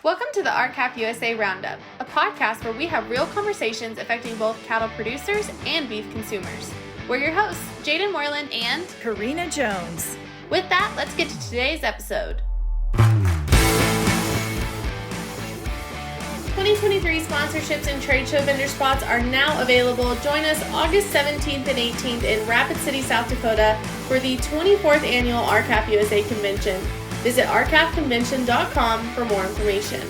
Welcome to the RCAP USA Roundup, a podcast where we have real conversations affecting both cattle producers and beef consumers. We're your hosts, Jaden Moreland and Karina Jones. With that, let's get to today's episode. 2023 sponsorships and trade show vendor spots are now available. Join us August 17th and 18th in Rapid City, South Dakota for the 24th annual RCAP USA Convention. Visit rcapconvention.com for more information.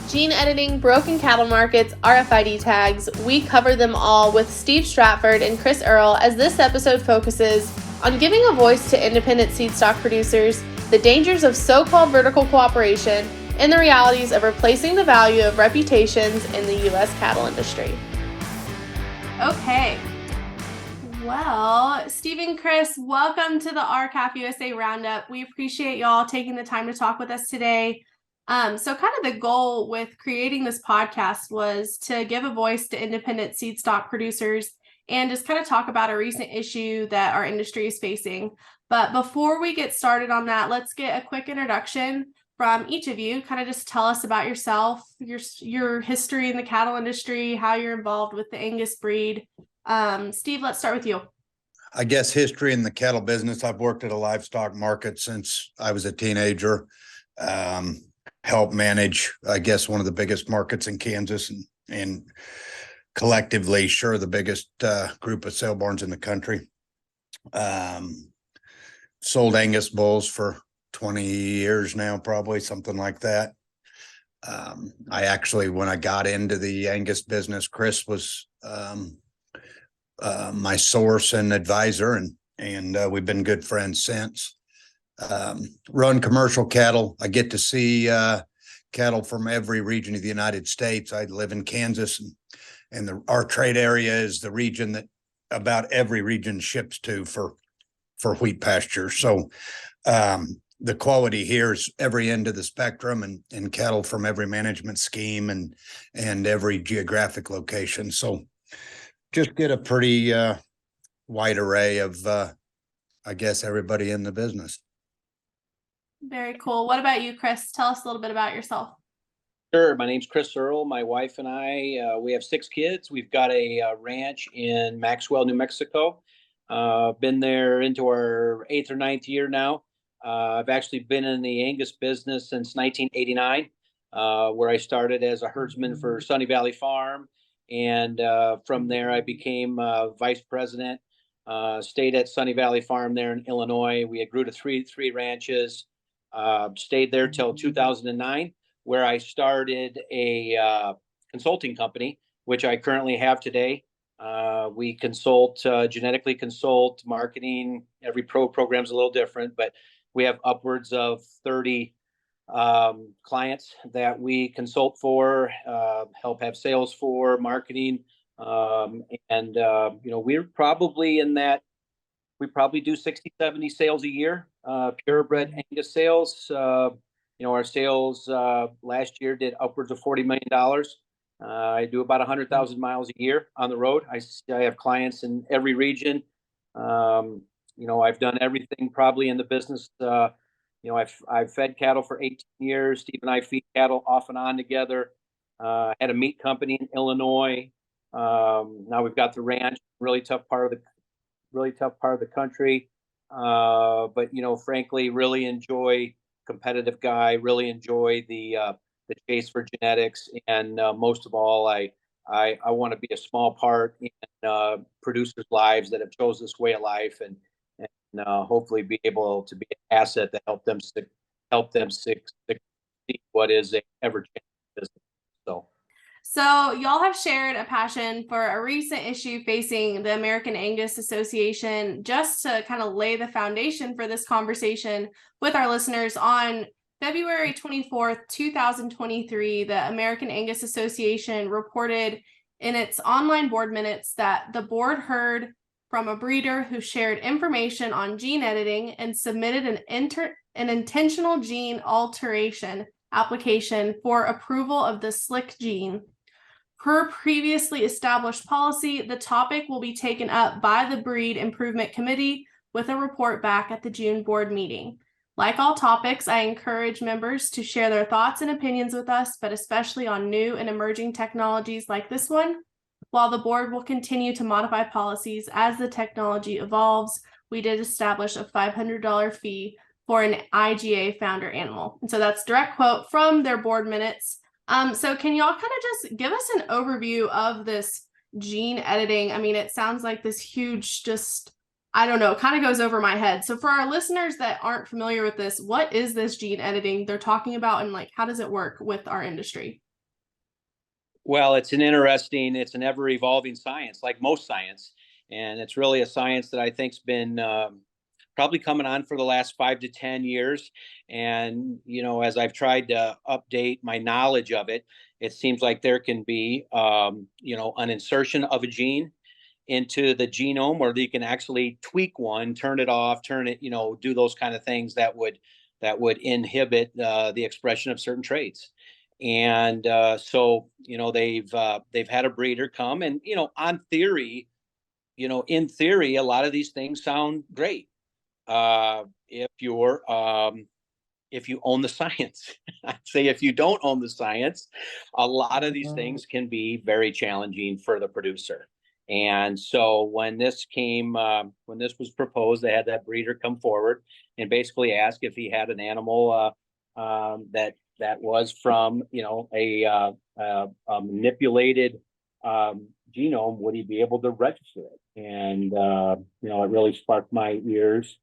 Gene editing, broken cattle markets, RFID tags, we cover them all with Steve Stratford and Chris Earl as this episode focuses on giving a voice to independent seed stock producers, the dangers of so-called vertical cooperation, and the realities of replacing the value of reputations in the U.S. cattle industry. Okay. Well, Steve and Chris, welcome to the RCAP USA Roundup. We appreciate y'all taking the time to talk with us today. So kind of the goal with creating this podcast was to give a voice to independent seed stock producers and just kind of talk about a recent issue that our industry is facing. But before we get started on that, let's get a quick introduction from each of you. Kind of just tell us about yourself, your history in the cattle industry, how you're involved with the Angus breed. Steve, let's start with you. I guess history in the cattle business. I've worked at a livestock market since I was a teenager. Helped manage, I guess, one of the biggest markets in Kansas and collectively, sure, the biggest group of sale barns in the country. Sold Angus bulls for 20 years now, probably something like that. I actually, when I got into the Angus business, Chris was my source and advisor, and we've been good friends since. Run commercial cattle. I get to see cattle from every region of the United States. I live in Kansas, and our trade area is the region that about every region ships to for wheat pasture. So the quality here is every end of the spectrum, and cattle from every management scheme and every geographic location. So just get a pretty wide array of, I guess, everybody in the business. Very cool. What about you, Chris? Tell us a little bit about yourself. Sure. My name's Chris Earl. My wife and I, we have 6 kids. We've got a ranch in Maxwell, New Mexico. Been there into our 8th or 9th year now. I've actually been in the Angus business since 1989, where I started as a herdsman for Sunny Valley Farm. And from there, I became vice president, stayed at Sunny Valley Farm there in Illinois. We grew to three ranches, stayed there till 2009, where I started a consulting company, which I currently have today. We consult, genetically consult, marketing. Every program's a little different, but we have upwards of 30 clients that we consult for, help have sales for, marketing, and we're probably in that. We probably do 60, 70 sales a year, purebred Angus sales. Our sales last year did upwards of $40 million. I do about 100,000 miles a year on the road. I have clients in every region. I've done everything probably in the business. I've fed cattle for 18 years. Steve and I feed cattle off and on together. Had a meat company in Illinois. Now we've got the ranch, really tough part of the country. But frankly, really enjoy, competitive guy. Really enjoy the chase for genetics, and most of all, I want to be a small part in producers' lives that have chosen this way of life, and hopefully be able to be an asset to help them succeed what is a ever-changing business. So y'all have shared a passion for a recent issue facing the American Angus Association. Just to kind of lay the foundation for this conversation with our listeners, on February 24th, 2023, the American Angus Association reported in its online board minutes that the board heard from a breeder who shared information on gene editing and submitted an intentional gene alteration application for approval of the SLIC gene. Per previously established policy, the topic will be taken up by the Breed Improvement Committee with a report back at the June board meeting. Like all topics, I encourage members to share their thoughts and opinions with us, but especially on new and emerging technologies like this one. While the board will continue to modify policies as the technology evolves, we did establish a $500 fee for an IGA founder animal. And so that's direct quote from their board minutes. So can y'all kind of just give us an overview of this gene editing? I mean, it sounds like this huge, just, I don't know, kind of goes over my head. So for our listeners that aren't familiar with this, what is this gene editing they're talking about, and like, how does it work with our industry? Well, it's an ever evolving science, like most science. And it's really a science that I think's been probably coming on for the last 5 to 10 years. And, as I've tried to update my knowledge of it, it seems like there can be, an insertion of a gene into the genome, or you can actually tweak one, turn it off, turn it, do those kind of things that would inhibit the expression of certain traits. And so they've had a breeder come, and on theory, in theory, a lot of these things sound great if you own the science. I'd say if you don't own the science, a lot of these things can be very challenging for the producer. And so when this was proposed, they had that breeder come forward and basically ask if he had an animal that was from a manipulated genome, would he be able to register it? And it really sparked my ears,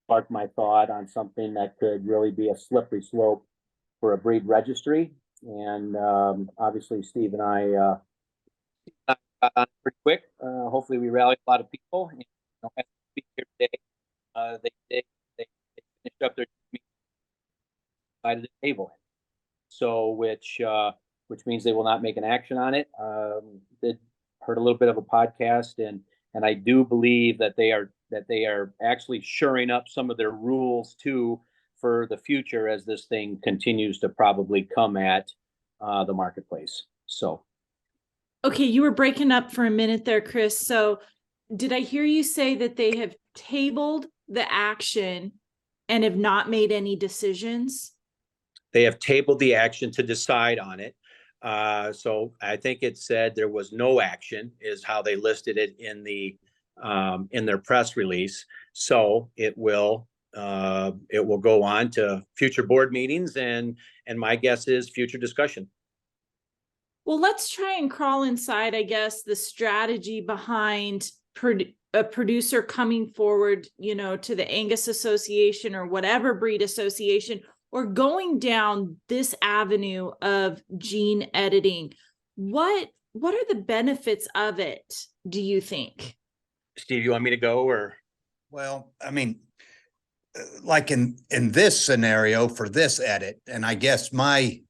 sparked my thought on something that could really be a slippery slope for a breed registry. And obviously, Steve and I got on pretty quick. Hopefully, we rallied a lot of people. And, as we speak here today, they finished up their side of the table. So, which means they will not make an action on it. Did heard a little bit of a podcast, and I do believe that they are actually shoring up some of their rules too for the future as this thing continues to probably come at the marketplace. So, okay, you were breaking up for a minute there, Chris. So, did I hear you say that they have tabled the action and have not made any decisions? They have tabled the action to decide on it. So I think it said there was no action, is how they listed it in their press release. So it will go on to future board meetings, and my guess is future discussion. Well, let's try and crawl inside, I guess, the strategy behind a producer coming forward, to the Angus Association or whatever breed association, or going down this avenue of gene editing. What are the benefits of it, do you think? Steve, you want me to go, or? Well, I mean, like in this scenario for this edit, and I guess my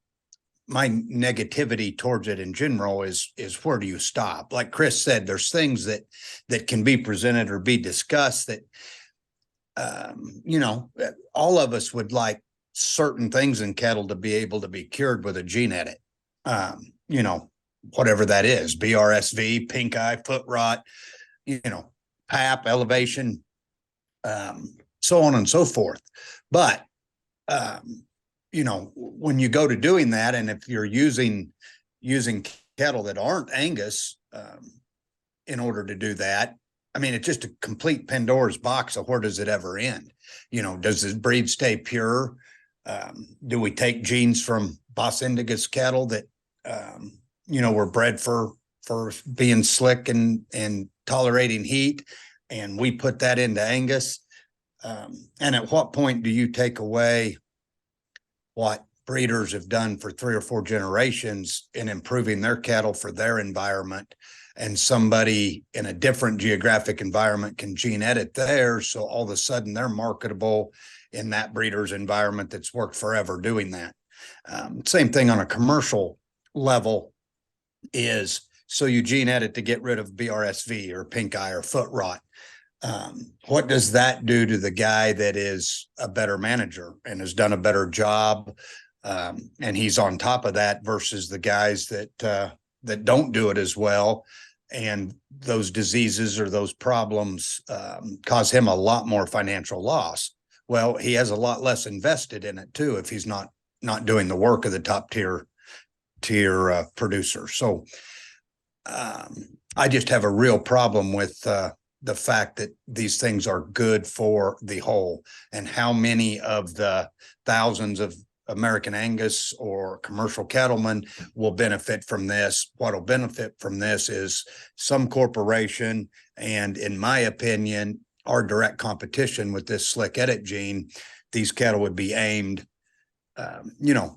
negativity towards it in general is where do you stop? Like Chris said, there's things that can be presented or be discussed that, all of us would like certain things in cattle to be able to be cured with a gene edit. Whatever that is, BRSV, pink eye, foot rot, PAP, elevation, so on and so forth. But, when you go to doing that, and if you're using cattle that aren't Angus in order to do that, I mean, it's just a complete Pandora's box of where does it ever end? Does this breed stay pure? Do we take genes from Bos Indicus cattle that, were bred for being slick and tolerating heat, and we put that into Angus? And at what point do you take away what breeders have done for 3 or 4 generations in improving their cattle for their environment, and somebody in a different geographic environment can gene edit theirs, so all of a sudden they're marketable in that breeder's environment that's worked forever doing that? Same thing on a commercial level is, so you gene edit to get rid of BRSV or pink eye or foot rot. What does that do to the guy that is a better manager and has done a better job, and he's on top of that, versus the guys that don't do it as well, and those diseases or those problems cause him a lot more financial loss? Well, he has a lot less invested in it too if he's not doing the work of the top tier producer. So I just have a real problem with the fact that these things are good for the whole, and how many of the thousands of American Angus or commercial cattlemen will benefit from this. What will benefit from this is some corporation, and in my opinion, our direct competition with this slick edit gene. These cattle would be aimed,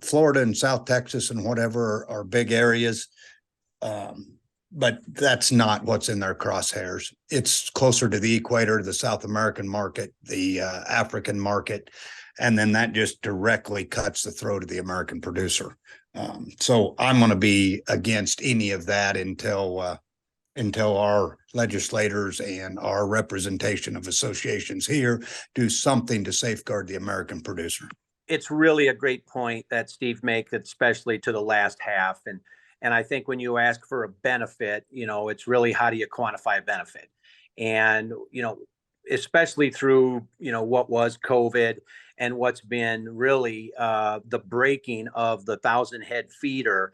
Florida and South Texas and whatever are big areas. But that's not what's in their crosshairs. It's closer to the equator, the South American market, the African market, and then that just directly cuts the throat of the American producer. So I'm going to be against any of that until our legislators and our representation of associations here do something to safeguard the American producer. It's really a great point that Steve makes, especially to the last half. And I think when you ask for a benefit, it's really, how do you quantify a benefit? And, especially through, what was COVID and what's been really the breaking of the 1,000-head feeder,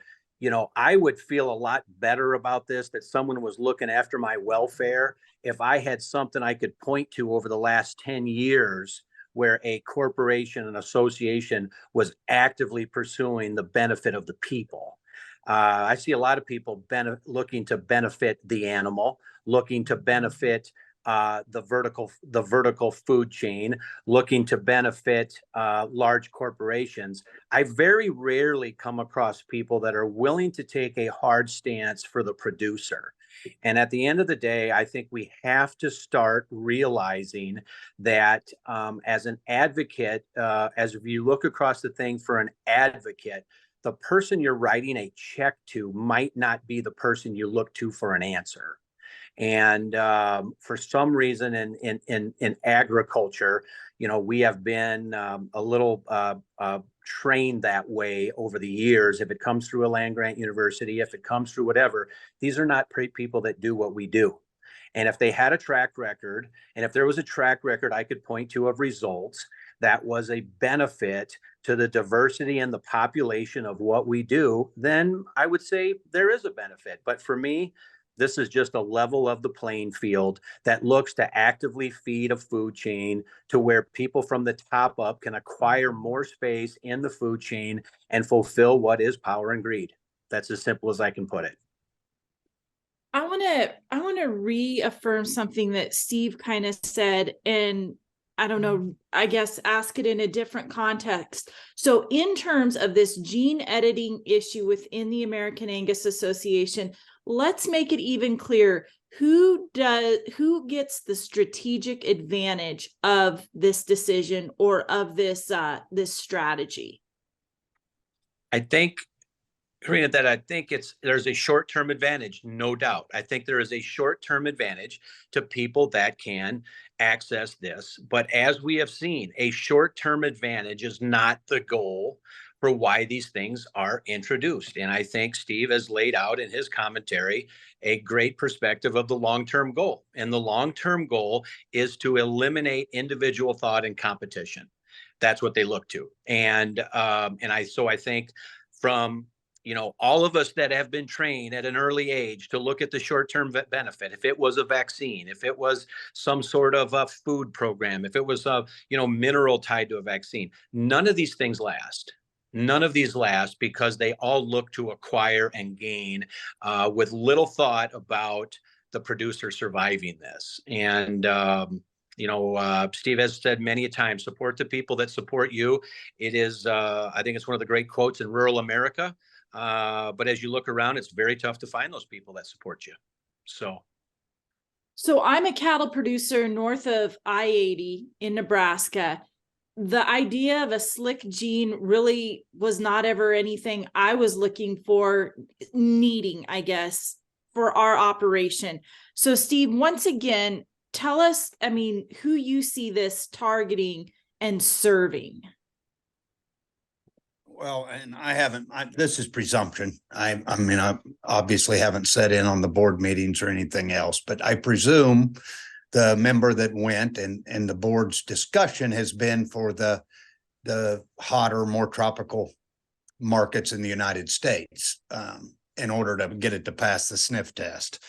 I would feel a lot better about this, that someone was looking after my welfare, if I had something I could point to over the last 10 years where a corporation, an association was actively pursuing the benefit of the people. I see a lot of people looking to benefit the animal, looking to benefit the vertical food chain, looking to benefit large corporations. I very rarely come across people that are willing to take a hard stance for the producer. And at the end of the day, I think we have to start realizing that as an advocate, as if you look across the thing for an advocate, the person you're writing a check to might not be the person you look to for an answer. And for some reason in agriculture, we have been a little trained that way over the years. If it comes through a land grant university, if it comes through whatever, these are not people that do what we do. And if they had a track record, and if there was a track record I could point to of results that was a benefit to the diversity and the population of what we do, then I would say there is a benefit. But for me, this is just a level of the playing field that looks to actively feed a food chain to where people from the top up can acquire more space in the food chain and fulfill what is power and greed. That's as simple as I can put it. I want to reaffirm something that Steve kind of said, and I don't know, I guess ask it in a different context. So in terms of this gene editing issue within the American Angus Association, let's make it even clear who gets the strategic advantage of this decision or of this strategy. I think, Karina, that I think there's a short-term advantage, no doubt. I think there is a short-term advantage to people that can access this. But as we have seen, a short-term advantage is not the goal for why these things are introduced. And I think Steve has laid out in his commentary a great perspective of the long-term goal. And the long-term goal is to eliminate individual thought and competition. That's what they look to. And I think from all of us that have been trained at an early age to look at the short-term benefit, if it was a vaccine, if it was some sort of a food program, if it was a mineral tied to a vaccine, none of these things last. None of these last because they all look to acquire and gain with little thought about the producer surviving this. And Steve has said many a time, support the people that support you. It is, I think it's one of the great quotes in rural America. But as you look around, it's very tough to find those people that support you. So I'm a cattle producer north of I-80 in Nebraska. The idea of a slick gene really was not ever anything I was looking for, needing, I guess, for our operation. So Steve, once again, tell us, who you see this targeting and serving. Well, and this is presumption. I obviously haven't sat in on the board meetings or anything else, but I presume the member that went, and the board's discussion has been for the hotter, more tropical markets in the United States, in order to get it to pass the sniff test.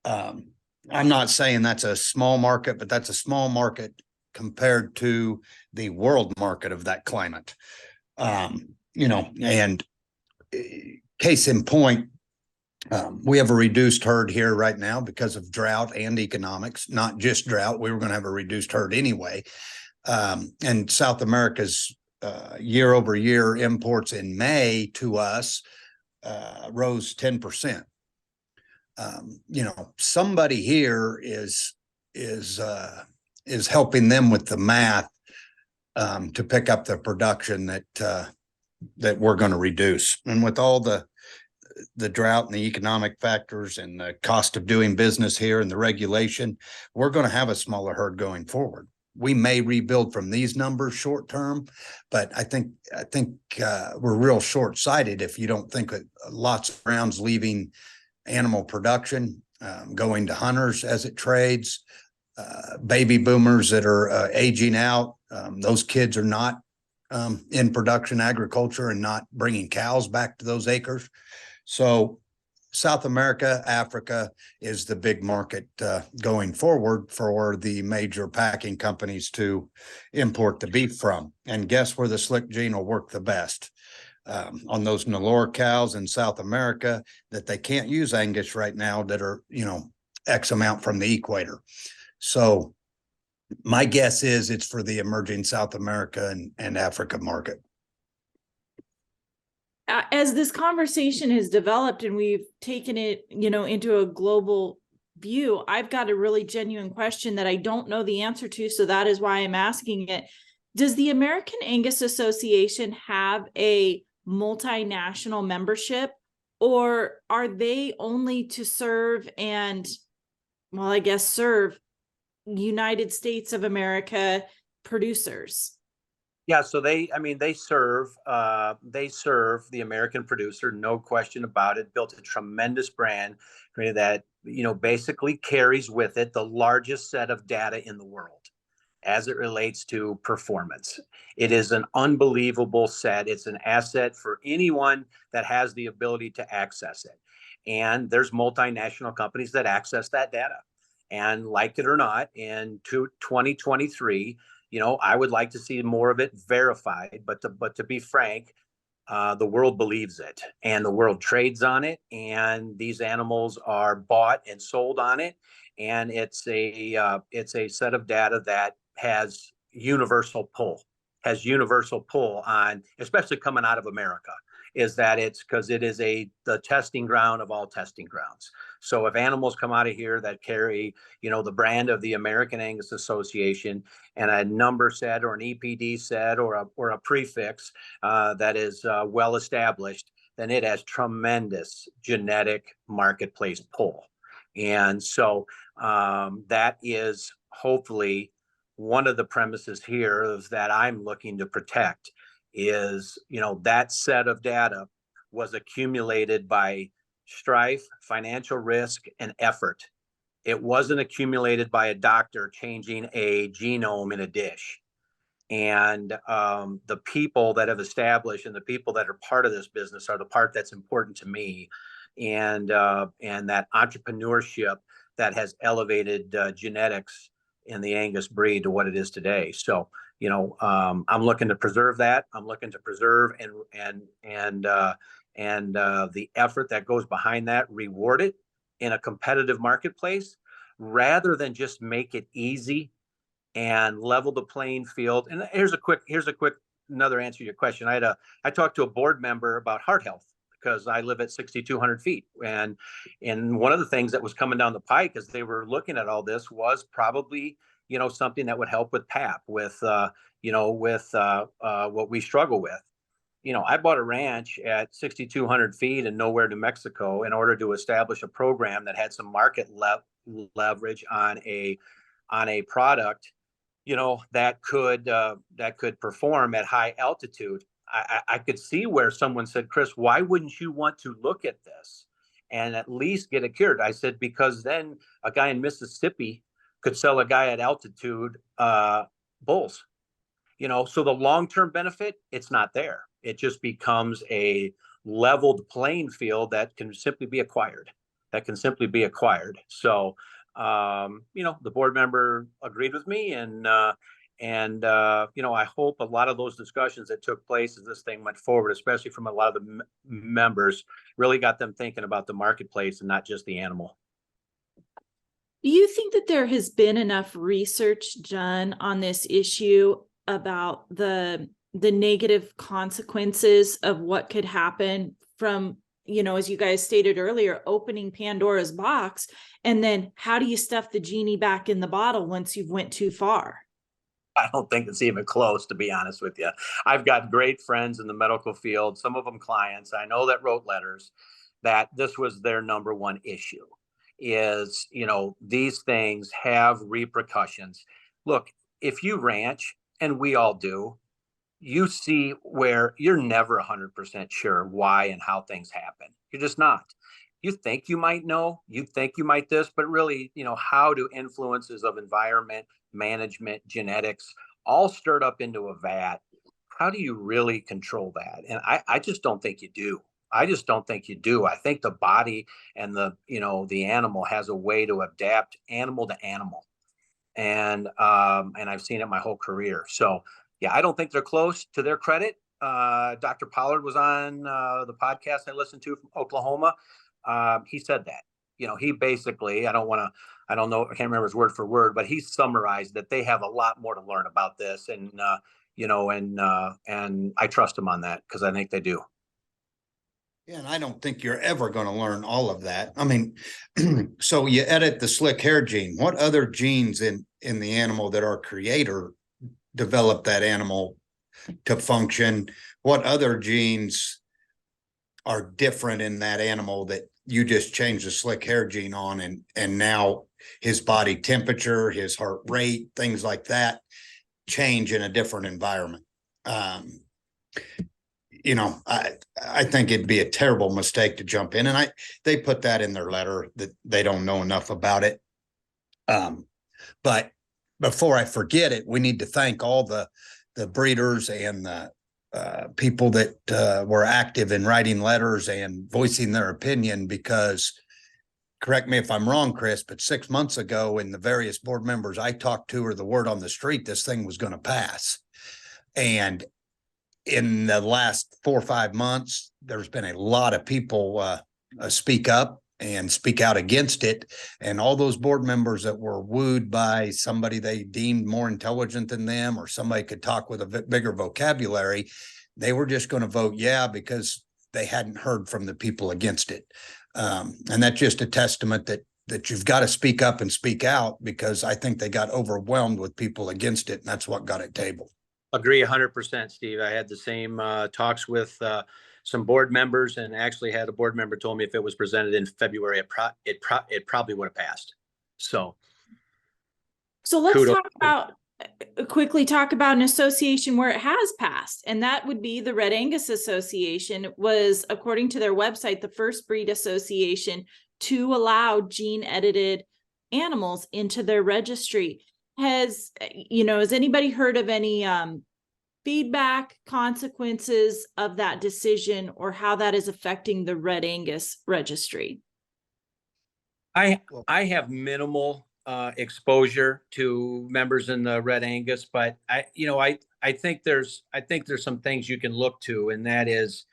I'm not saying that's a small market, but that's a small market compared to the world market of that climate. And case in point, we have a reduced herd here right now because of drought and economics, not just drought. We were going to have a reduced herd anyway. And South America's year over year imports in May to us rose 10%. Somebody here is helping them with the math to pick up the production that we're going to reduce. And with all the drought and the economic factors and the cost of doing business here and the regulation, we're going to have a smaller herd going forward. We may rebuild from these numbers short term, but I think we're real short sighted if you don't think that lots of rounds leaving animal production, going to hunters as it trades, baby boomers that are aging out. Those kids are not in production agriculture and not bringing cows back to those acres. So South America, Africa is the big market going forward for the major packing companies to import the beef from. And guess where the slick gene will work the best? On those Nelore cows in South America that they can't use Angus right now, that are, X amount from the equator. So my guess is it's for the emerging South America and Africa market. As this conversation has developed and we've taken it, into a global view, I've got a really genuine question that I don't know the answer to. So that is why I'm asking it. Does the American Angus Association have a multinational membership, or are they only to serve serve United States of America producers? Yeah, so they serve the American producer, no question about it. Built a tremendous brand that, basically carries with it the largest set of data in the world as it relates to performance. It is an unbelievable set. It's an asset for anyone that has the ability to access it. And there's multinational companies that access that data. And like it or not, in 2023, I would like to see more of it verified, but to be frank, the world believes it and the world trades on it, and these animals are bought and sold on it. And it's a set of data that has universal pull on, especially coming out of America, is that it's because it is the testing ground of all testing grounds. So if animals come out of here that carry, the brand of the American Angus Association and a number set or an EPD set or a prefix that is well established, then it has tremendous genetic marketplace pull. And so that is hopefully one of the premises here is that I'm looking to protect is, that set of data was accumulated by strife, financial risk, and effort. It wasn't accumulated by a doctor changing a genome in a dish. And the people that have established and the people that are part of this business are the part that's important to me. And that entrepreneurship that has elevated genetics in the Angus breed to what it is today. So, I'm looking to preserve that. I'm looking to preserve and the effort that goes behind that, reward it in a competitive marketplace, rather than just make it easy and level the playing field. And here's a quick another answer to your question. I talked to a board member about heart health because I live at 6,200 feet. And one of the things that was coming down the pike as they were looking at all this was probably, something that would help with PAP, with what we struggle with. I bought a ranch at 6,200 feet in nowhere, New Mexico, in order to establish a program that had some market leverage on a product, that could perform at high altitude. I could see where someone said, Chris, why wouldn't you want to look at this and at least get it cured? I said, because then a guy in Mississippi could sell a guy at altitude bulls. So the long-term benefit, it's not there. It just becomes a leveled playing field that can simply be acquired. So, the board member agreed with me, and I hope a lot of those discussions that took place as this thing went forward, especially from a lot of the members, really got them thinking about the marketplace and not just the animal. Do you think that there has been enough research done on this issue about the negative consequences of what could happen from, as you guys stated earlier, opening Pandora's box, and then how do you stuff the genie back in the bottle once you've went too far? I don't think it's even close, to be honest with you. I've got great friends in the medical field, some of them clients I know that wrote letters that this was their number one issue is, these things have repercussions. Look, if you ranch, and we all do, you see where you're never 100% sure why and how things happen. You're just not. You think you might know, you think you might this, but really, how do influences of environment, management, genetics, all stirred up into a vat? How do you really control that? And I just don't think you do. I think the body and the animal has a way to adapt animal to animal. And I've seen it my whole career. So yeah, I don't think they're close. To their credit, Dr. Pollard was on the podcast I listened to from Oklahoma. He said that, he basically, I don't know, I can't remember his word for word, but he summarized that they have a lot more to learn about this. And, and I trust him on that because I think they do. Yeah, and I don't think you're ever going to learn all of that. I mean, so you edit the slick hair gene. What other genes in the animal that our creator developed that animal to function? What other genes are different in that animal that you just changed the slick hair gene on, and now his body temperature, his heart rate, things like that change in a different environment? I think it'd be a terrible mistake to jump in. And they put that in their letter that they don't know enough about it. But before I forget it, we need to thank all the breeders and the people that were active in writing letters and voicing their opinion, because, correct me if I'm wrong, Chris, but 6 months ago, in the various board members I talked to, or the word on the street, this thing was going to pass. And in the last 4 or 5 months, there's been a lot of people speak up and speak out against it. And all those board members that were wooed by somebody they deemed more intelligent than them, or somebody could talk with a bigger vocabulary, they were just going to vote yeah because they hadn't heard from the people against it. And that's just a testament that you've got to speak up and speak out, because I think they got overwhelmed with people against it, and that's what got it tabled. Agree 100%, Steve. I had the same talks with some board members, and actually had a board member told me if it was presented in February, it probably would have passed. So let's quickly talk about an association where it has passed, and that would be the Red Angus Association. It was, according to their website, the first breed association to allow gene edited animals into their registry. Has anybody heard of any feedback, consequences of that decision, or how that is affecting the Red Angus registry? I have minimal exposure to members in the Red Angus, but I think there's some things you can look to, and that is,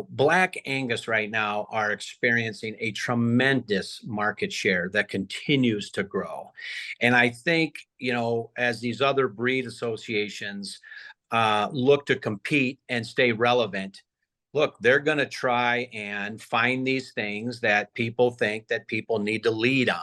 Black Angus right now are experiencing a tremendous market share that continues to grow. And I think, as these other breed associations look to compete and stay relevant, look, they're going to try and find these things that people think that people need to lead on.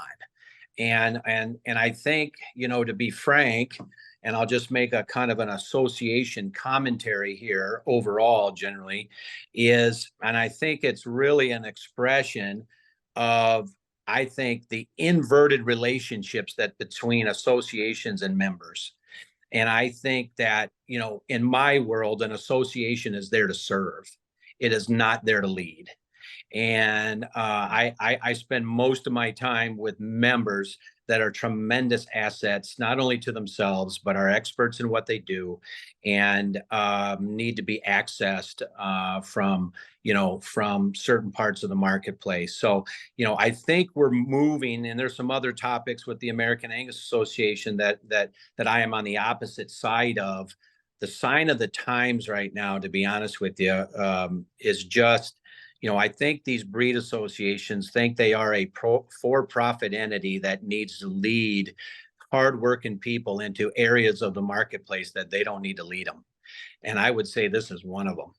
And I think, to be frank, and I'll just make a kind of an association commentary here overall, generally, and I think it's really an expression of, I think, the inverted relationships that between associations and members. And I think that, in my world, an association is there to serve. It is not there to lead. And I spend most of my time with members that are tremendous assets, not only to themselves, but are experts in what they do, and need to be accessed from certain parts of the marketplace. So, I think we're moving, and there's some other topics with the American Angus Association that I am on the opposite side of. The sign of the times right now, to be honest with you, is just, I think these breed associations think they are a for-profit entity that needs to lead hardworking people into areas of the marketplace that they don't need to lead them. And I would say this is one of them.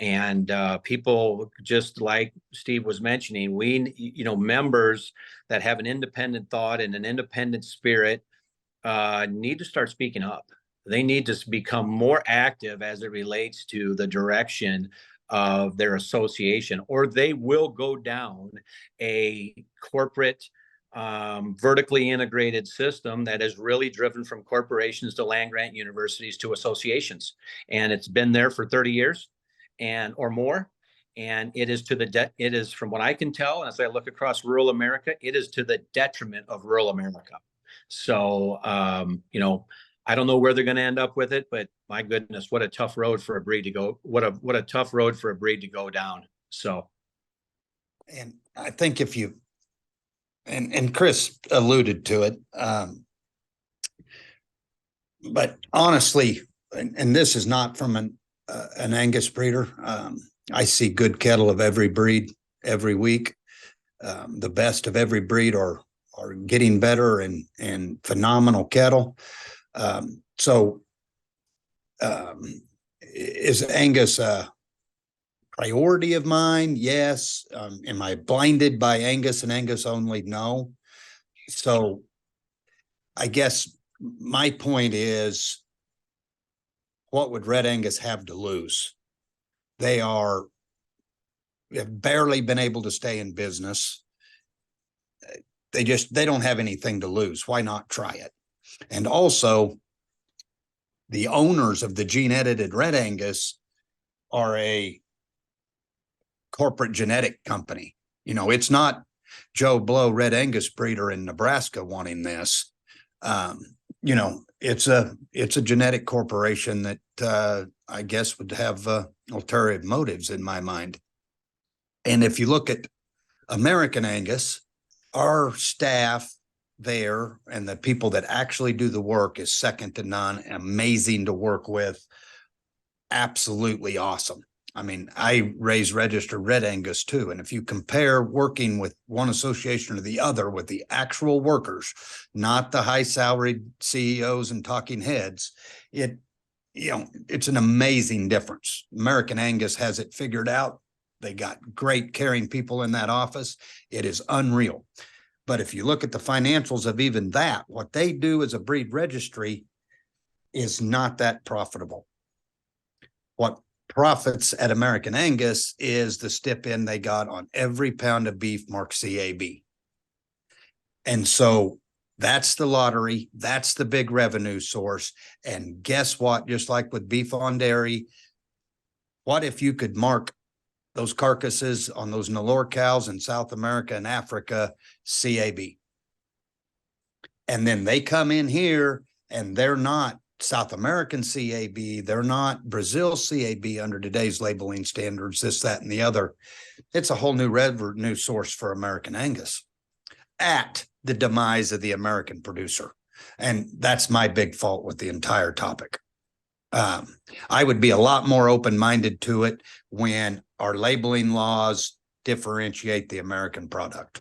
And people, just like Steve was mentioning, members that have an independent thought and an independent spirit need to start speaking up. They need to become more active as it relates to the direction of their association, or they will go down a corporate, vertically integrated system that is really driven from corporations to land grant universities to associations. And it's been there for 30 years or more. And it is it is, from what I can tell, as I look across rural America, it is to the detriment of rural America. So, I don't know where they're going to end up with it, but my goodness, what a tough road for a breed to go. What a tough road for a breed to go down. So, and I think if you, and Chris alluded to it, but honestly, and this is not from an Angus breeder. I see good cattle of every breed every week. The best of every breed are getting better and phenomenal cattle. Is Angus a priority of mine? Yes. Am I blinded by Angus and Angus only? No. So I guess my point is, what would Red Angus have to lose? They have barely been able to stay in business. They don't have anything to lose. Why not try it? And also, the owners of the gene-edited Red Angus are a corporate genetic company. It's not Joe Blow Red Angus breeder in Nebraska wanting this. It's a genetic corporation that I guess would have ulterior motives in my mind. And if you look at American Angus, our staff there and the people that actually do the work is second to none, amazing to work with, absolutely awesome. I mean, I raise registered Red Angus too. And if you compare working with one association or the other with the actual workers, not the high salaried CEOs and talking heads, it's an amazing difference. American Angus has it figured out. They got great caring people in that office. It is unreal. But if you look at the financials of even that, what they do as a breed registry is not that profitable. What profits at American Angus is the stipend they got on every pound of beef marked CAB. And so that's the lottery. That's the big revenue source. And guess what? Just like with beef on dairy, what if you could mark those carcasses on those Nalor cows in South America and Africa CAB? And then they come in here and they're not South American CAB, they're not Brazil CAB under today's labeling standards, this, that, and the other. It's a whole new revenue source for American Angus at the demise of the American producer. And that's my big fault with the entire topic. I would be a lot more open-minded to it when our labeling laws differentiate the American product.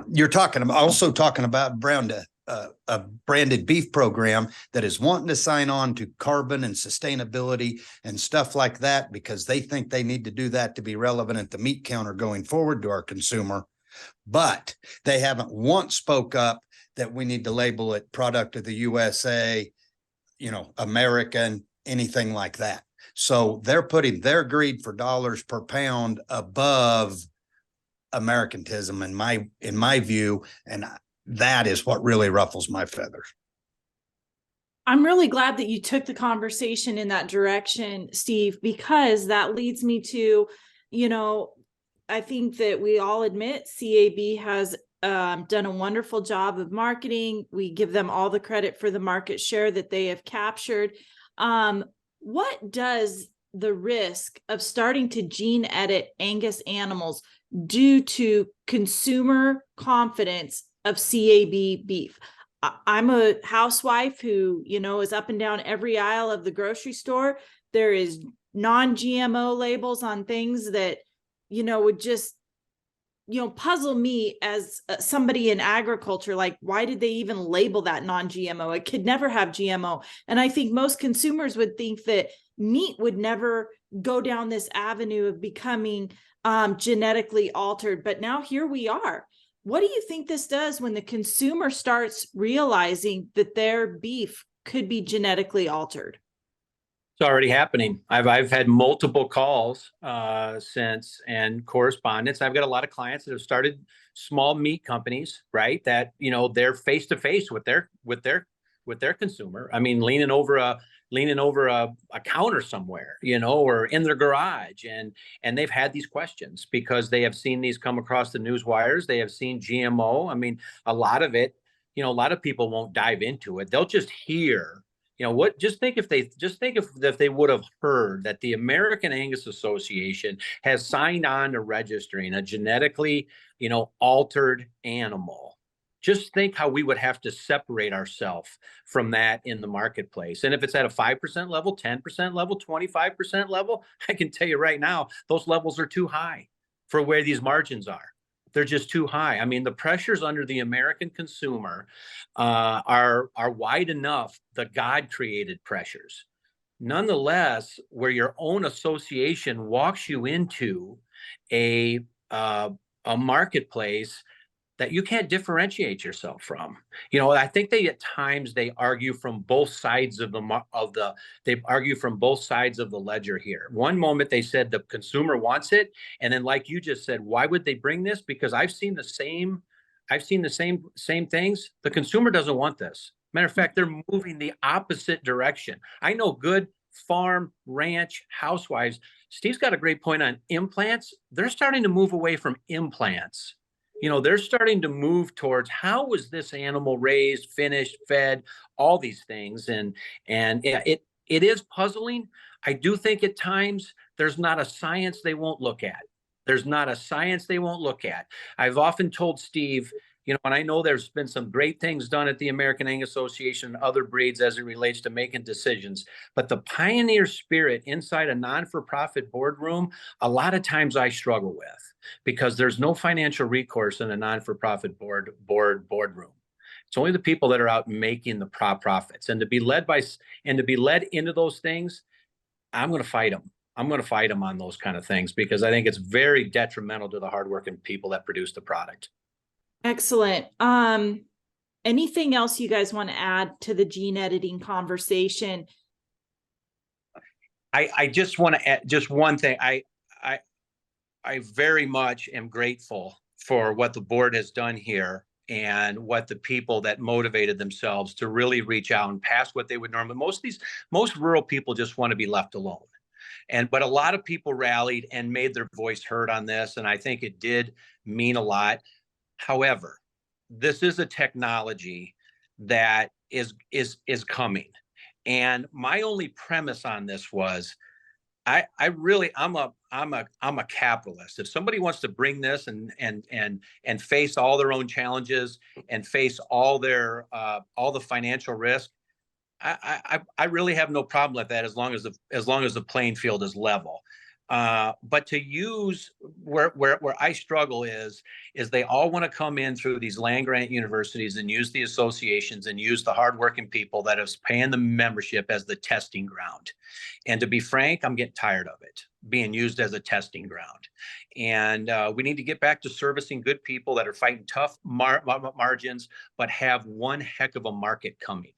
You're also talking about a branded beef program that is wanting to sign on to carbon and sustainability and stuff like that because they think they need to do that to be relevant at the meat counter going forward to our consumer. But they haven't once spoke up that we need to label it product of the USA, American, anything like that. So they're putting their greed for dollars per pound above Americanism in my view, and that is what really ruffles my feathers. I'm really glad that you took the conversation in that direction, Steve, because that leads me to you know, I think that we all admit CAB has done a wonderful job of marketing. We give them all the credit for the market share that they have captured. What does the risk of starting to gene edit Angus animals do to consumer confidence of CAB beef? I'm a housewife who, you know, is up and down every aisle of the grocery store. There is non-GMO labels on things that, you know, would just, you know, puzzle me as somebody in agriculture. Like, why did they even label that non-GMO? It could never have GMO. And I think most consumers would think that meat would never go down this avenue of becoming genetically altered. But now here we are. What do you think this does when the consumer starts realizing that their beef could be genetically altered? It's already happening. I've had multiple calls since and correspondence. I've got a lot of clients that have started small meat companies, right? That, you know, they're face to face with their consumer. I mean, leaning over a counter somewhere, you know, or in their garage, and they've had these questions because they have seen these come across the news wires. They have seen GMO. I mean, a lot of it, you know, a lot of people won't dive into it. They'll just hear. You know what? Just think if they would have heard that the American Angus Association has signed on to registering a genetically, you know, altered animal. Just think how we would have to separate ourselves from that in the marketplace. And if it's at a 5% level, 10% level, 25% level, I can tell you right now, those levels are too high for where these margins are. They're just too high. I mean, the pressures under the American consumer are wide enough, the God-created pressures. Nonetheless, where your own association walks you into a marketplace that you can't differentiate yourself from. You know, I think at times they argue from both sides of the ledger here. One moment they said the consumer wants it, and then like you just said, why would they bring this? Because I've seen the same things. The consumer doesn't want this. Matter of fact, they're moving the opposite direction. I know good farm, ranch, housewives. Steve's got a great point on implants. They're starting to move away from implants. You know, they're starting to move towards how was this animal raised, finished, fed, all these things. And yeah, it is puzzling. I do think at times there's not a science they won't look at. There's not a science they won't look at. I've often told Steve, you know, and I know there's been some great things done at the American Angus Association and other breeds as it relates to making decisions, but the pioneer spirit inside a non-for-profit boardroom, a lot of times I struggle with because there's no financial recourse in a non-for-profit boardroom. It's only the people that are out making the profits, and to be led into those things, I'm going to fight them. I'm going to fight them on those kind of things because I think it's very detrimental to the hardworking people that produce the product. Excellent. Anything else you guys want to add to the gene editing conversation? I just want to add just one thing. I very much am grateful for what the board has done here and what the people that motivated themselves to really reach out and pass what they would normally. Most rural people just want to be left alone. But a lot of people rallied and made their voice heard on this, and I think it did mean a lot. However, this is a technology that is coming, and my only premise on this was, I'm a capitalist. If somebody wants to bring this and face all their own challenges and face all the financial risk, I really have no problem with that as long as the playing field is level. But to use where I struggle is they all want to come in through these land grant universities and use the associations and use the hardworking people that is paying the membership as the testing ground. And to be frank, I'm getting tired of it being used as a testing ground. And we need to get back to servicing good people that are fighting tough margins, but have one heck of a market coming.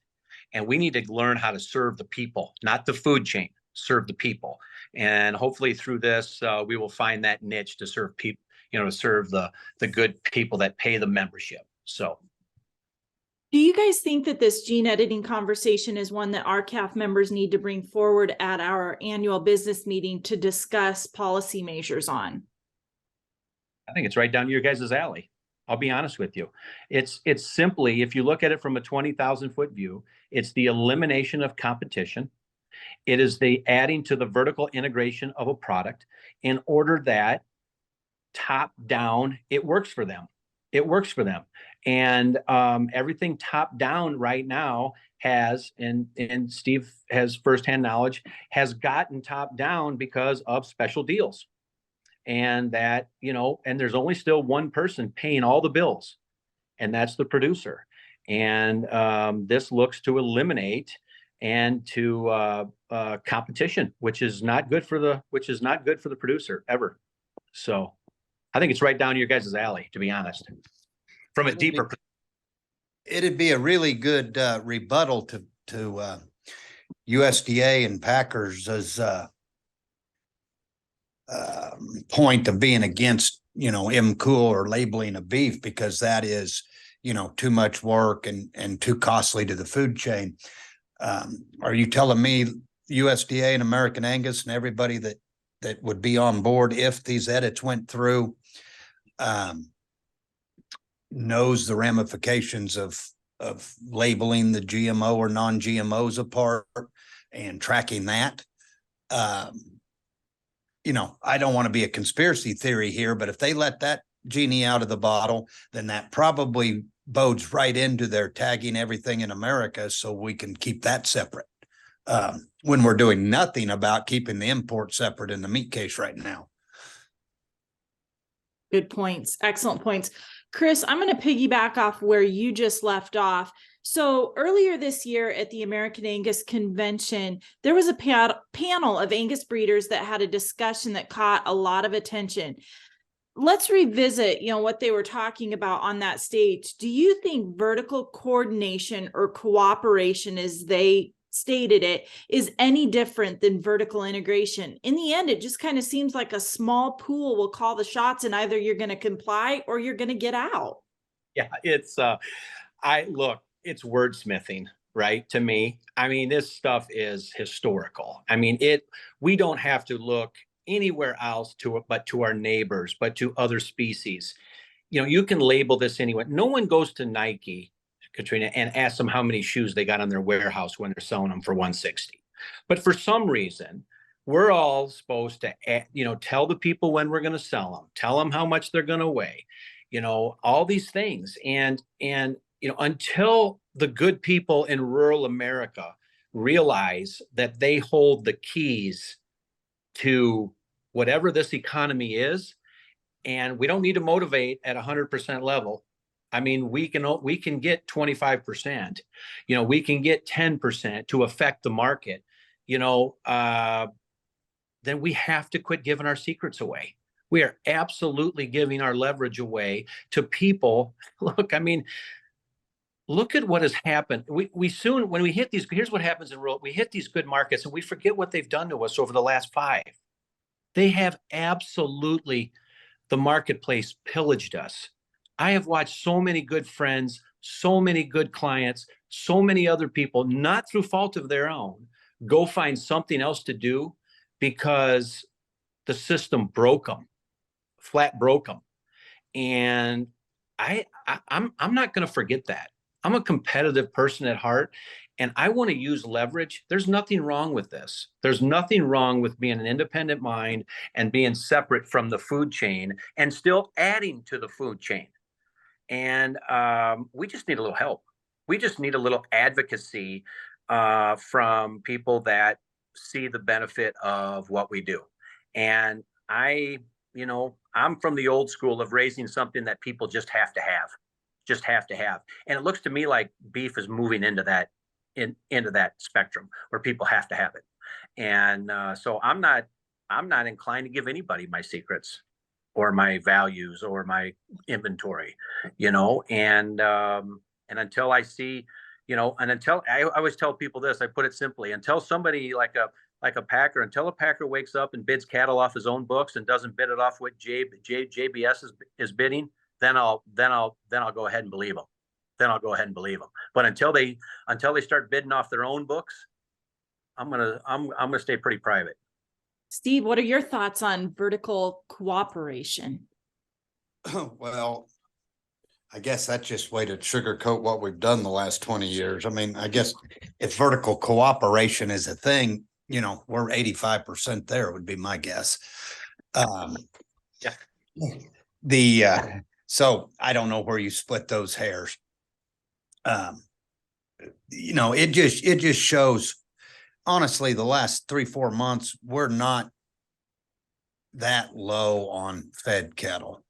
And we need to learn how to serve the people, not the food chain, serve the people. And hopefully through this, we will find that niche to serve people, to serve the good people that pay the membership. So. Do you guys think that this gene editing conversation is one that our CAF members need to bring forward at our annual business meeting to discuss policy measures on? I think it's right down your guys' alley. I'll be honest with you. It's simply, if you look at it from a 20,000 foot view, it's the elimination of competition. It is the adding to the vertical integration of a product in order that top down, it works for them. It works for them. And everything top down right now has, and Steve has firsthand knowledge, has gotten top down because of special deals. And that, and there's only still one person paying all the bills, and that's the producer. And this looks to eliminate and to competition, which is not good for the producer ever. So I think it's right down your guys' alley, to be honest. From a deeper, it'd be a really good rebuttal to USDA and Packers as point of being against, M-Cool or labeling of beef, because that is, too much work and too costly to the food chain. Are you telling me USDA and American Angus and everybody that would be on board if these edits went through knows the ramifications of labeling the GMO or non-GMOs apart and tracking that? I don't want to be a conspiracy theory here, but if they let that genie out of the bottle, then that probably bodes right into their tagging everything in America, so we can keep that separate when we're doing nothing about keeping the import separate in the meat case right now. Good points. Excellent points. Chris, I'm going to piggyback off where you just left off. So earlier this year at the American Angus Convention, there was a panel of Angus breeders that had a discussion that caught a lot of attention. Let's revisit, what they were talking about on that stage. Do you think vertical coordination or cooperation, as they stated it, is any different than vertical integration? In the end, it just kind of seems like a small pool will call the shots, and either you're going to comply or you're going to get out. Yeah, it's it's wordsmithing, right? To me, I mean, this stuff is historical. I mean, we don't have to look anywhere else but to our neighbors, but to other species. You can label this anyway. No one goes to Nike, Katrina, and asks them how many shoes they got on their warehouse when they're selling them for $160. But for some reason, we're all supposed to, tell the people when we're going to sell them, tell them how much they're going to weigh, all these things. And until the good people in rural America realize that they hold the keys to whatever this economy is, and we don't need to motivate at 100% level. I mean, we can get 25%, we can get 10% to affect the market, then we have to quit giving our secrets away. We are absolutely giving our leverage away to people. Look, I mean, look at what has happened. We soon, when we hit these, here's what happens in rural, we hit these good markets and we forget what they've done to us over the last 5. They have absolutely, the marketplace pillaged us. I have watched so many good friends, so many good clients, so many other people, not through fault of their own, go find something else to do because the system broke them, flat broke them. And I'm not going to forget that. I'm a competitive person at heart, and I want to use leverage. There's nothing wrong with this. There's nothing wrong with being an independent mind and being separate from the food chain and still adding to the food chain. And we just need a little help. We just need a little advocacy from people that see the benefit of what we do. And I'm from the old school of raising something that people just have to have. And it looks to me like beef is moving into that spectrum where people have to have it. And so I'm not inclined to give anybody my secrets or my values or my inventory, and until I see, and until I always tell people this, I put it simply, until somebody like a packer, until a packer wakes up and bids cattle off his own books and doesn't bid it off what JBS is bidding, then I'll go ahead and believe them. then I'll go ahead and believe them. But until they start bidding off their own books, I'm gonna stay pretty private. Steve, what are your thoughts on vertical cooperation? Well, I guess that's just a way to sugarcoat what we've done the last 20 years. I mean, I guess if vertical cooperation is a thing, you know, we're 85% there would be my guess. Yeah. So I don't know where you split those hairs. You know, it just shows, honestly, the last 3-4 months, we're not that low on fed cattle.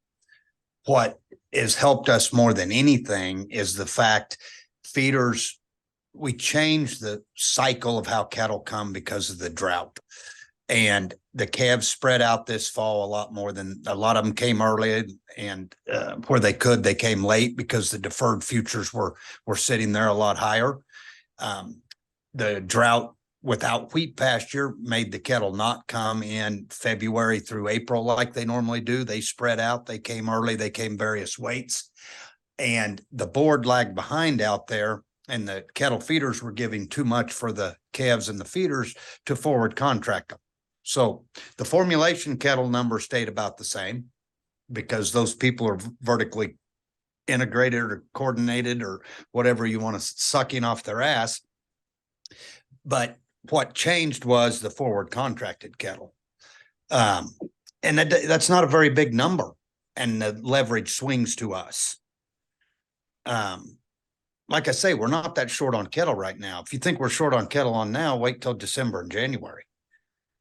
What has helped us more than anything is the fact feeders, we changed the cycle of how cattle come because of the drought. And the calves spread out this fall a lot more than a lot of them came early, and where they could, they came late because the deferred futures were sitting there a lot higher. The drought without wheat pasture made the cattle not come in February through April like they normally do. They spread out, they came early, they came various weights, and the board lagged behind out there, and the cattle feeders were giving too much for the calves and the feeders to forward contract them. So the formulation cattle number stayed about the same because those people are vertically integrated or coordinated or whatever you want to, sucking off their ass. But what changed was the forward contracted cattle. And that's not a very big number, and the leverage swings to us. Like I say, we're not that short on cattle right now. If you think we're short on cattle on now, wait till December and January.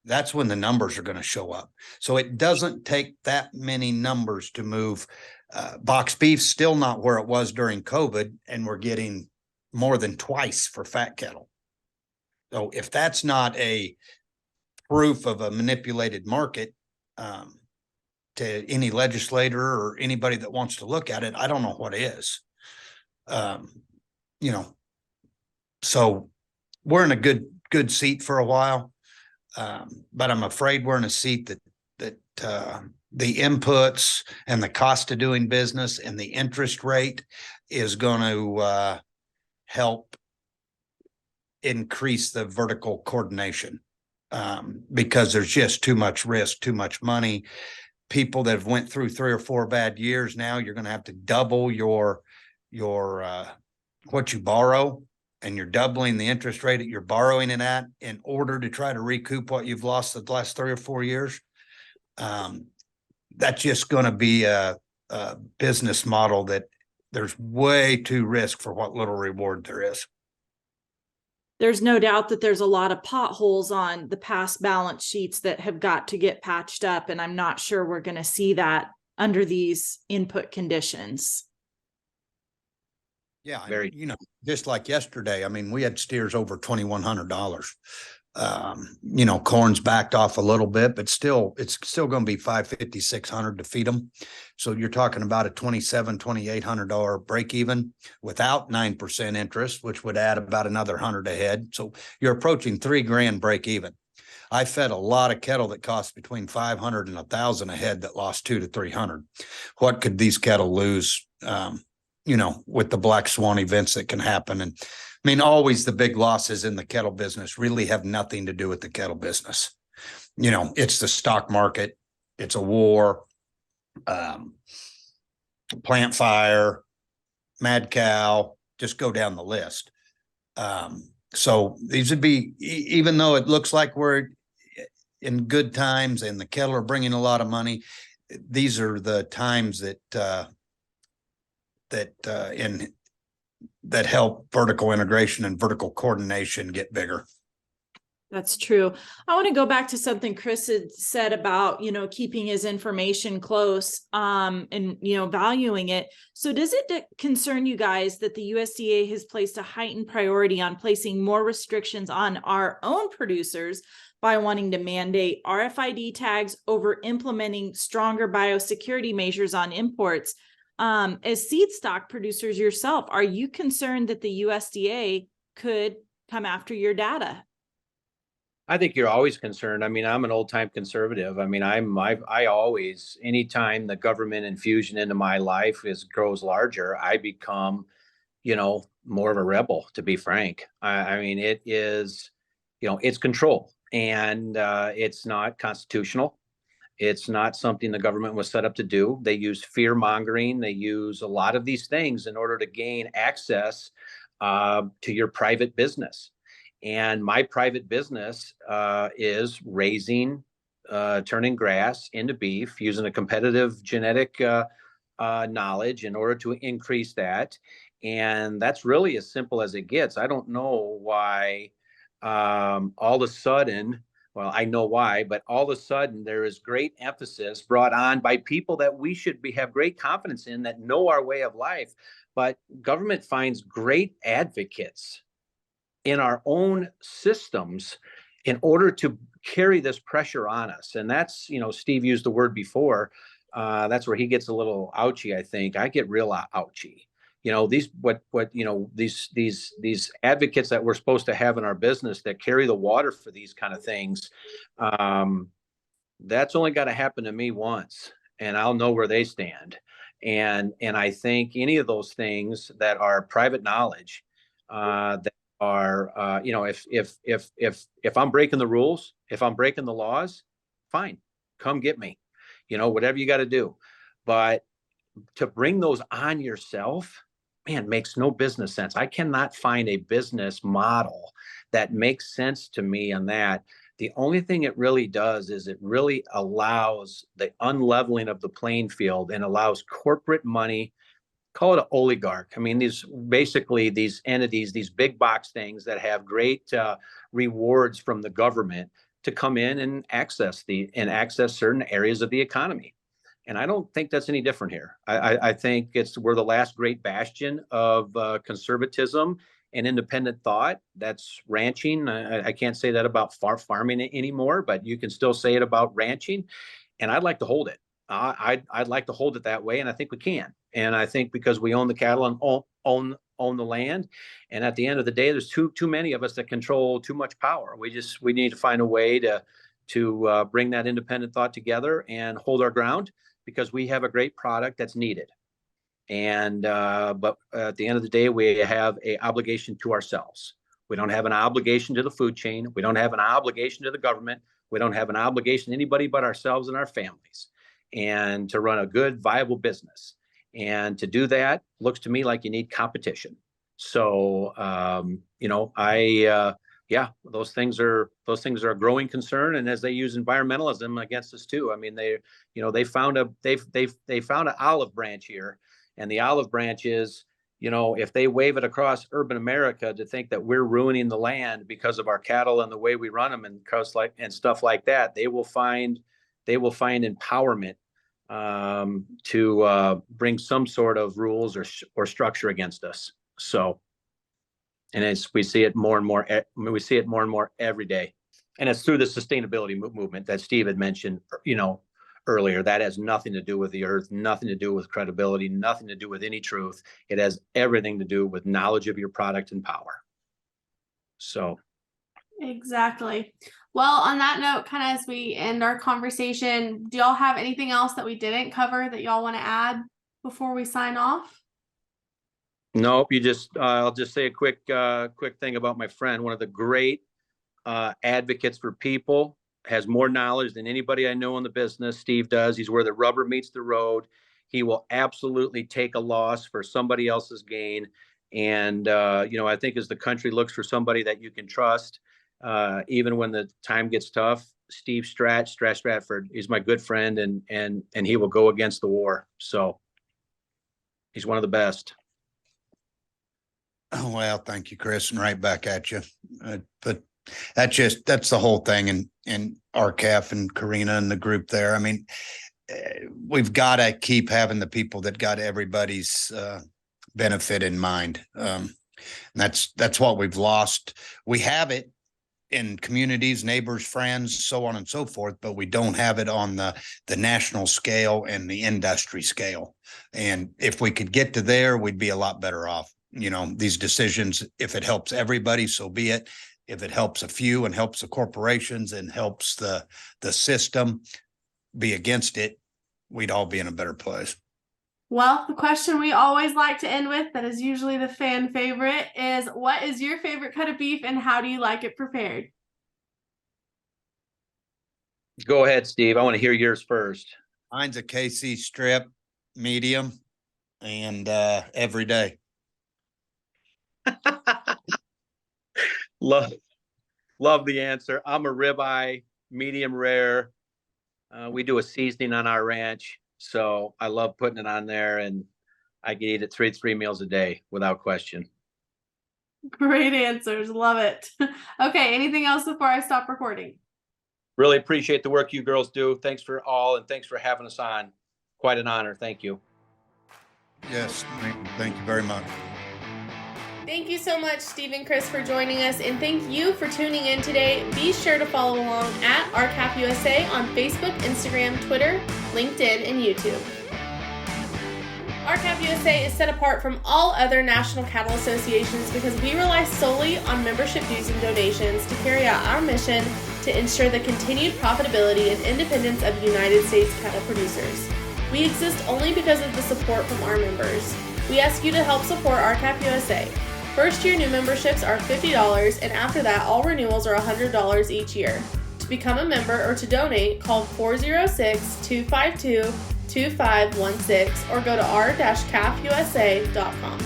That's when the numbers are going to show up. So it doesn't take that many numbers to move. Box beef still not where it was during COVID, and we're getting more than twice for fat cattle. So if that's not a proof of a manipulated market to any legislator or anybody that wants to look at it, I don't know what is. You know, so we're in a good seat for a while. But I'm afraid we're in a seat that the inputs and the cost of doing business and the interest rate is going to help increase the vertical coordination, because there's just too much risk, too much money. People that have went through 3 or 4 bad years, now you're going to have to double your what you borrow, and you're doubling the interest rate that you're borrowing it at in order to try to recoup what you've lost the last 3 or 4 years. That's just going to be a business model that there's way too risk for what little reward there is. There's no doubt that there's a lot of potholes on the past balance sheets that have got to get patched up, and I'm not sure we're going to see that under these input conditions. Yeah, you know, just like yesterday, I mean, we had steers over $2,100. You know, corn's backed off a little bit, but still, it's still going to be $550, $600 to feed them. So you're talking about a $2,700, $2,800 break even without 9% interest, which would add about another 100 a head. So you're approaching $3,000 break even. I fed a lot of cattle that cost between 500 and 1,000 a head that lost 200 to 300. What could these cattle lose? You know, with the black swan events that can happen. And I mean, always the big losses in the cattle business really have nothing to do with the cattle business. You know, it's the stock market, it's a war, plant fire, mad cow, just go down the list. So these would be, even though it looks like we're in good times and the cattle are bringing a lot of money, these are the times that help vertical integration and vertical coordination get bigger. That's true. I want to go back to something Chris had said about, you know, keeping his information close, and, you know, valuing it. So does it concern you guys that the USDA has placed a heightened priority on placing more restrictions on our own producers by wanting to mandate RFID tags over implementing stronger biosecurity measures on imports? As seed stock producers yourself, are you concerned that the USDA could come after your data? I think you're always concerned. I mean, I'm an old time conservative. I mean, I always, anytime the government infusion into my life grows larger, I become, more of a rebel, to be frank. I mean, it is, it's control, and it's not constitutional. It's not something the government was set up to do. They use fear mongering. They use a lot of these things in order to gain access to your private business. And my private business is raising, turning grass into beef using a competitive genetic knowledge in order to increase that. And that's really as simple as it gets. I don't know why all of a sudden, well, I know why, but all of a sudden there is great emphasis brought on by people that we should have great confidence in, that know our way of life. But government finds great advocates in our own systems in order to carry this pressure on us. And that's, Steve used the word before. That's where he gets a little ouchy. I think I get real ouchy. These these advocates that we're supposed to have in our business that carry the water for these kind of things. That's only got to happen to me once, and I'll know where they stand. And I think any of those things that are private knowledge, that are, if I'm breaking the rules, if I'm breaking the laws, fine, come get me, whatever you got to do. But to bring those on yourself, man, makes no business sense. I cannot find a business model that makes sense to me on that. The only thing it really does is it really allows the unleveling of the playing field and allows corporate money, call it an oligarch. I mean, these entities, these big box things that have great rewards from the government to come in and access certain areas of the economy. And I don't think that's any different here. I think we're the last great bastion of conservatism and independent thought. That's ranching. I can't say that about farming anymore, but you can still say it about ranching. And I'd like to hold it. I'd like to hold it that way, and I think we can. And I think because we own the cattle and own the land, and at the end of the day, there's too many of us that control too much power. We need to find a way to bring that independent thought together and hold our ground, because we have a great product that's needed. And but at the end of the day, we have an obligation to ourselves. We don't have an obligation to the food chain. We don't have an obligation to the government. We don't have an obligation to anybody but ourselves and our families, and to run a good, viable business. And to do that looks to me like you need competition. So, those things are a growing concern. And as they use environmentalism against us too, I mean, they found an olive branch here, and the olive branch is, if they wave it across urban America to think that we're ruining the land because of our cattle and the way we run them and stuff like that, they will find empowerment to bring some sort of rules or structure against us. So, and we see it more and more. We see it more and more every day, and it's through the sustainability movement that Steve had mentioned, earlier. That has nothing to do with the earth, nothing to do with credibility, nothing to do with any truth. It has everything to do with knowledge of your product and power. So. Exactly. Well, on that note, kind of as we end our conversation, do y'all have anything else that we didn't cover that y'all want to add before we sign off? Nope. I'll just say a quick thing about my friend. One of the great advocates for people, has more knowledge than anybody I know in the business. Steve does. He's where the rubber meets the road. He will absolutely take a loss for somebody else's gain. And, I think as the country looks for somebody that you can trust, even when the time gets tough, Steve Stratford, he's my good friend, and he will go against the war. So he's one of the best. Oh, well, thank you, Chris, and right back at you. But that's the whole thing. And RCAF and Karina and the group there. I mean, we've got to keep having the people that got everybody's benefit in mind. And that's what we've lost. We have it in communities, neighbors, friends, so on and so forth, but we don't have it on the national scale and the industry scale. And if we could get to there, we'd be a lot better off. These decisions, if it helps everybody, so be it. If it helps a few and helps the corporations and helps the system be against it, we'd all be in a better place. Well, the question we always like to end with, that is usually the fan favorite, is what is your favorite cut of beef and how do you like it prepared? Go ahead, Steve. I want to hear yours first. Mine's a KC strip, medium, and every day. Love the answer. I'm a ribeye, medium rare. We do a seasoning on our ranch, so I love putting it on there, and I can eat it three meals a day without question. Great answers. Love it. Okay, anything else before I stop recording? Really appreciate the work you girls do. Thanks for all, and thanks for having us on. Quite an honor. Thank you. Yes, thank you very much. Thank you so much, Steve and Chris, for joining us, and thank you for tuning in today. Be sure to follow along at RCAPUSA on Facebook, Instagram, Twitter, LinkedIn, and YouTube. RCAP USA is set apart from all other national cattle associations because we rely solely on membership dues and donations to carry out our mission to ensure the continued profitability and independence of United States cattle producers. We exist only because of the support from our members. We ask you to help support RCAP USA. First year new memberships are $50, and after that, all renewals are $100 each year. To become a member or to donate, call 406-252-2516 or go to r-capusa.com.